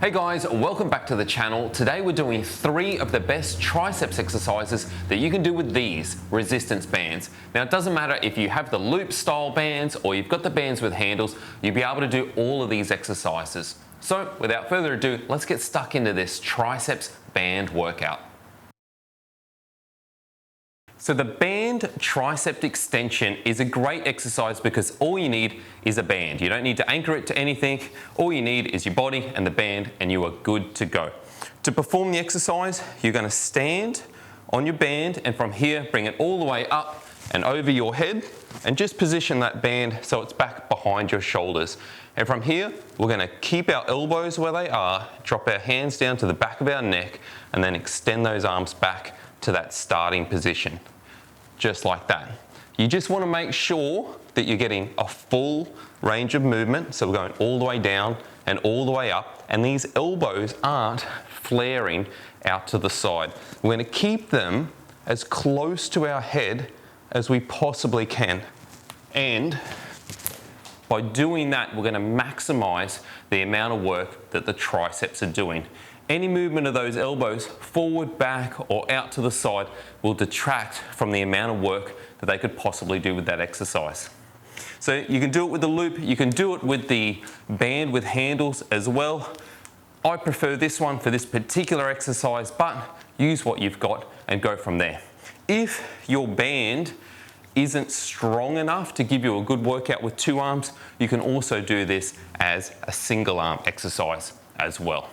Hey guys, welcome back to the channel. Today we're doing 3 of the best triceps exercises that you can do with these resistance bands. Now it doesn't matter if you have the loop style bands or you've got the bands with handles, you'll be able to do all of these exercises. So without further ado, let's get stuck into this triceps band workout. So the band tricep extension is a great exercise because all you need is a band. You don't need to anchor it to anything. All you need is your body and the band and you are good to go. To perform the exercise, you're going to stand on your band and from here bring it all the way up and over your head and just position that band so it's back behind your shoulders. And from here, we're going to keep our elbows where they are, drop our hands down to the back of our neck and then extend those arms back to that starting position, just like that. You just want to make sure that you're getting a full range of movement, so we're going all the way down and all the way up, and these elbows aren't flaring out to the side. We're going to keep them as close to our head as we possibly can, and by doing that, we're going to maximize the amount of work that the triceps are doing. Any movement of those elbows forward, back, or out to the side will detract from the amount of work that they could possibly do with that exercise. So you can do it with the loop, you can do it with the band with handles as well. I prefer this one for this particular exercise, but use what you've got and go from there. If your band isn't strong enough to give you a good workout with 2 arms, you can also do this as a single arm exercise as well.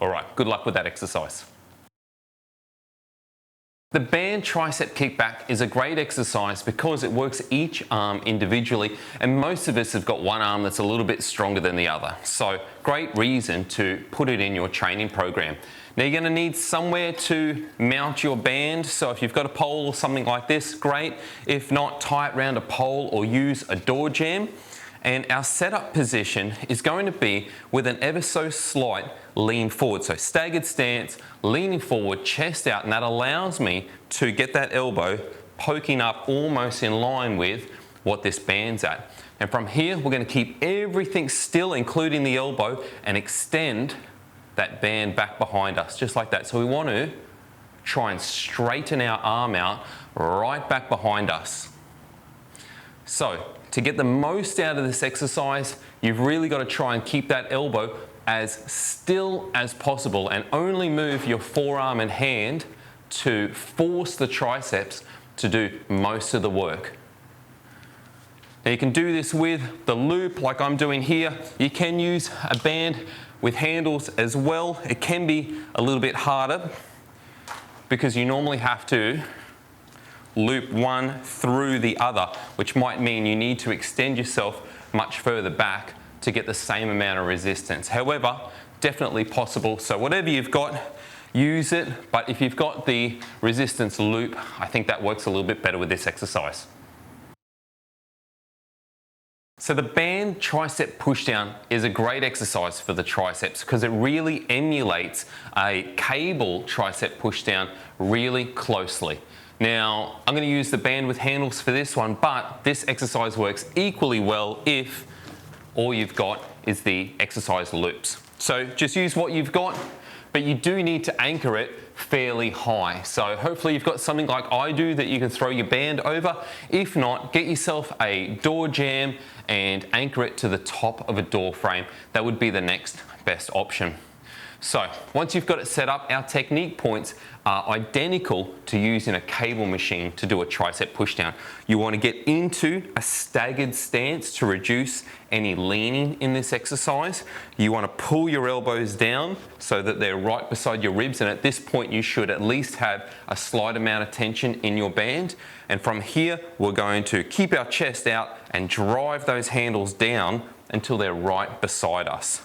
All right, good luck with that exercise. The band tricep kickback is a great exercise because it works each arm individually, and most of us have got one arm that's a little bit stronger than the other. So great reason to put it in your training program. Now you're going to need somewhere to mount your band, so if you've got a pole or something like this, great. If not, tie it around a pole or use a door jamb. And our setup position is going to be with an ever so slight lean forward. So staggered stance, leaning forward, chest out, and that allows me to get that elbow poking up almost in line with what this band's at. And from here, we're going to keep everything still, including the elbow, and extend that band back behind us, just like that. So we want to try and straighten our arm out right back behind us. So to get the most out of this exercise, you've really got to try and keep that elbow as still as possible and only move your forearm and hand to force the triceps to do most of the work. Now you can do this with the loop like I'm doing here. You can use a band with handles as well. It can be a little bit harder because you normally have to loop one through the other, which might mean you need to extend yourself much further back to get the same amount of resistance. However, definitely possible. So whatever you've got, use it. But if you've got the resistance loop, I think that works a little bit better with this exercise. So the band tricep pushdown is a great exercise for the triceps because it really emulates a cable tricep pushdown really closely. Now, I'm going to use the band with handles for this one, but this exercise works equally well if all you've got is the exercise loops. So just use what you've got, but you do need to anchor it fairly high. So hopefully you've got something like I do that you can throw your band over. If not, get yourself a door jamb and anchor it to the top of a door frame. That would be the next best option. So once you've got it set up, our technique points are identical to using a cable machine to do a tricep pushdown. You want to get into a staggered stance to reduce any leaning in this exercise. You want to pull your elbows down so that they're right beside your ribs, and at this point you should at least have a slight amount of tension in your band. And from here we're going to keep our chest out and drive those handles down until they're right beside us.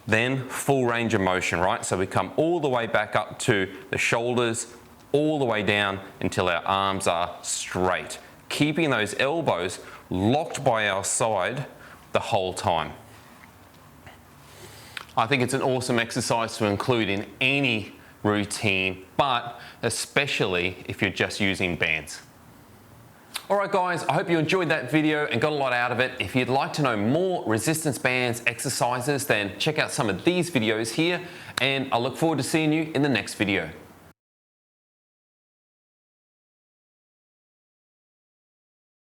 Then full range of motion, right? So we come all the way back up to the shoulders, all the way down until our arms are straight, keeping those elbows locked by our side the whole time. I think it's an awesome exercise to include in any routine, but especially if you're just using bands. Alright guys, I hope you enjoyed that video and got a lot out of it. If you'd like to know more resistance bands exercises, then check out some of these videos here, and I look forward to seeing you in the next video.